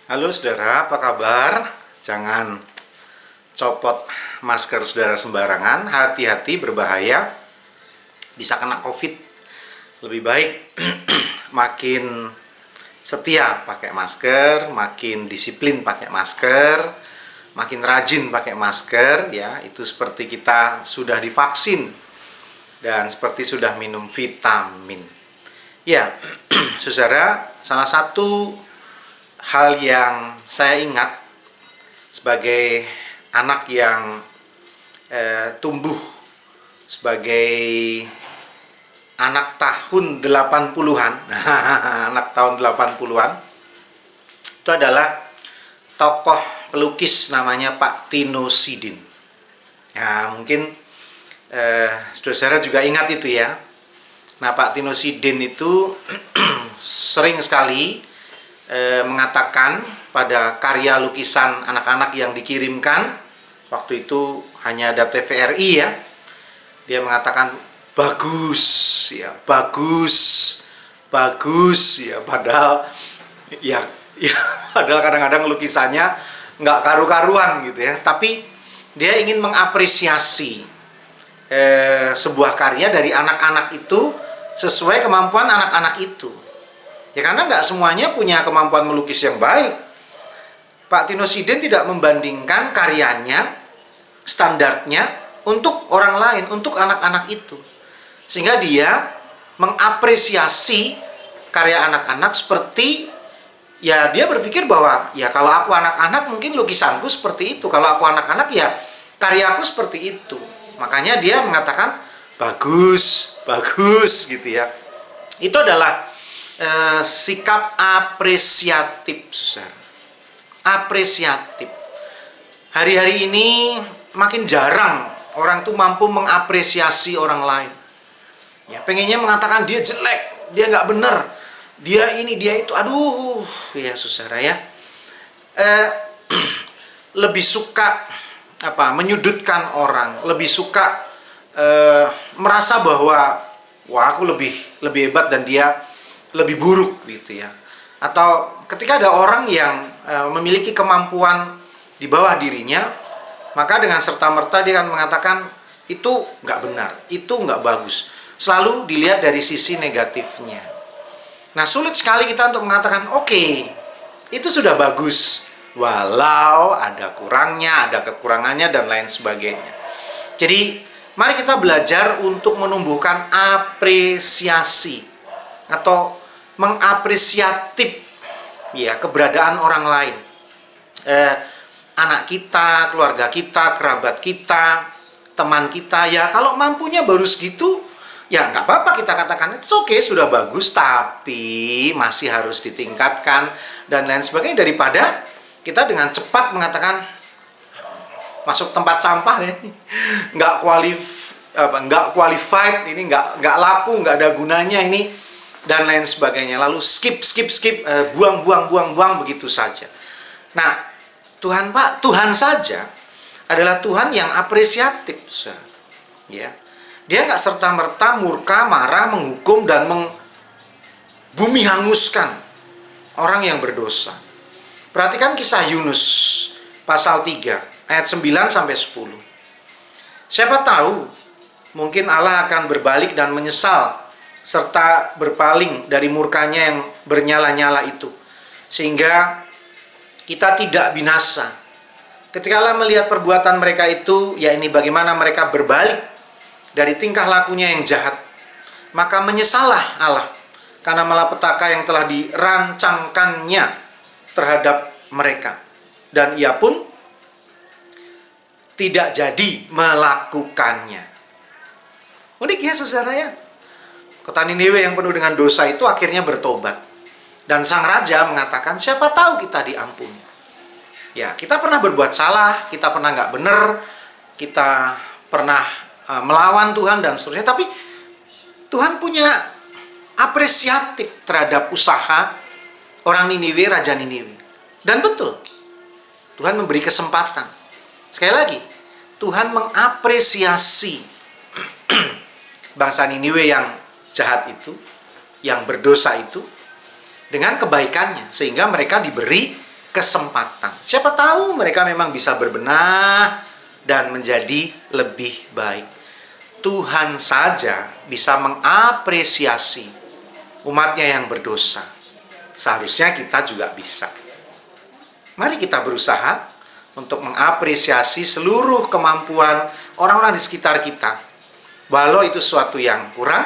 Halo saudara, apa kabar? Jangan copot masker saudara sembarangan, hati-hati berbahaya, bisa kena COVID. Lebih baik makin setia pakai masker, makin disiplin pakai masker, makin rajin pakai masker ya. Itu seperti kita sudah divaksin dan seperti sudah minum vitamin. Ya, saudara, salah satu hal yang saya ingat sebagai anak yang tumbuh sebagai anak tahun 80-an, anak tahun 80-an, itu adalah tokoh pelukis namanya Pak Tino Sidin. Ya, mungkin saudara juga ingat itu ya. Nah, Pak Tino Sidin itu sering sekali mengatakan pada karya lukisan anak-anak yang dikirimkan, waktu itu hanya ada TVRI ya, dia mengatakan bagus ya, bagus ya, padahal padahal kadang-kadang lukisannya nggak karu-karuan gitu ya, tapi dia ingin mengapresiasi sebuah karya dari anak-anak itu sesuai kemampuan anak-anak itu. Ya karena nggak semuanya punya kemampuan melukis yang baik. Pak Tino Sidin tidak membandingkan karyanya, standarnya untuk orang lain, untuk anak-anak itu. Sehingga dia mengapresiasi karya anak-anak seperti, ya dia berpikir bahwa ya kalau aku anak-anak mungkin lukisanku seperti itu. Kalau aku anak-anak ya karyaku seperti itu. Makanya dia mengatakan bagus gitu ya. Itu adalah sikap apresiatif, saudara. Apresiatif. Hari-hari ini makin jarang orang itu mampu mengapresiasi orang lain. Ya, pengennya mengatakan dia jelek, dia nggak benar, dia ini, dia itu. Aduh, ya saudara ya. Lebih suka menyudutkan orang, lebih suka merasa bahwa wah aku lebih hebat dan dia lebih buruk gitu ya. Atau ketika ada orang yang memiliki kemampuan di bawah dirinya, maka dengan serta-merta dia akan mengatakan itu nggak benar, itu nggak bagus. Selalu dilihat dari sisi negatifnya. Nah, sulit sekali kita untuk mengatakan oke, itu sudah bagus, walau ada kurangnya, ada kekurangannya dan lain sebagainya. Jadi mari kita belajar untuk menumbuhkan apresiasi atau mengapresiatif ya keberadaan orang lain, anak kita, keluarga kita, kerabat kita, teman kita. Ya kalau mampunya baru segitu ya nggak apa-apa kita katakan it's okay, sudah bagus, tapi masih harus ditingkatkan dan lain sebagainya, daripada kita dengan cepat mengatakan masuk tempat sampah deh, nggak qualified, ini nggak laku, nggak ada gunanya ini dan lain sebagainya, lalu skip, buang begitu saja. Nah, Tuhan saja adalah Tuhan yang apresiatif, ya. Dia nggak serta-merta murka, marah, menghukum dan bumi hanguskan orang yang berdosa. Perhatikan kisah Yunus pasal 3 ayat 9 sampai 10. Siapa tahu mungkin Allah akan berbalik dan menyesal serta berpaling dari murkanya yang bernyala-nyala itu, sehingga kita tidak binasa. Ketika Allah melihat perbuatan mereka itu, ya ini bagaimana mereka berbalik dari tingkah lakunya yang jahat, maka menyesallah Allah karena malapetaka yang telah dirancangkannya terhadap mereka, dan ia pun tidak jadi melakukannya. Unik ya saudara ya. Kota Niniwe yang penuh dengan dosa itu akhirnya bertobat. Dan sang raja mengatakan, siapa tahu kita diampuni. Ya, kita pernah berbuat salah, kita pernah nggak benar, kita pernah melawan Tuhan dan seterusnya. Tapi Tuhan punya apresiatif terhadap usaha orang Niniwe, Raja Niniwe. Dan betul, Tuhan memberi kesempatan. Sekali lagi, Tuhan mengapresiasi bangsa Niniwe yang jahat itu, yang berdosa itu, dengan kebaikannya, sehingga mereka diberi kesempatan. Siapa tahu mereka memang bisa berbenah dan menjadi lebih baik. Tuhan saja bisa mengapresiasi umatnya yang berdosa. Seharusnya kita juga bisa. Mari kita berusaha untuk mengapresiasi seluruh kemampuan orang-orang di sekitar kita. Walau itu sesuatu yang kurang,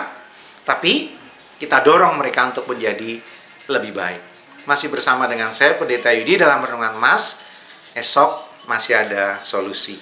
tapi kita dorong mereka untuk menjadi lebih baik. Masih bersama dengan saya, Pendeta Yudi, dalam Renungan Mas. Esok masih ada solusi.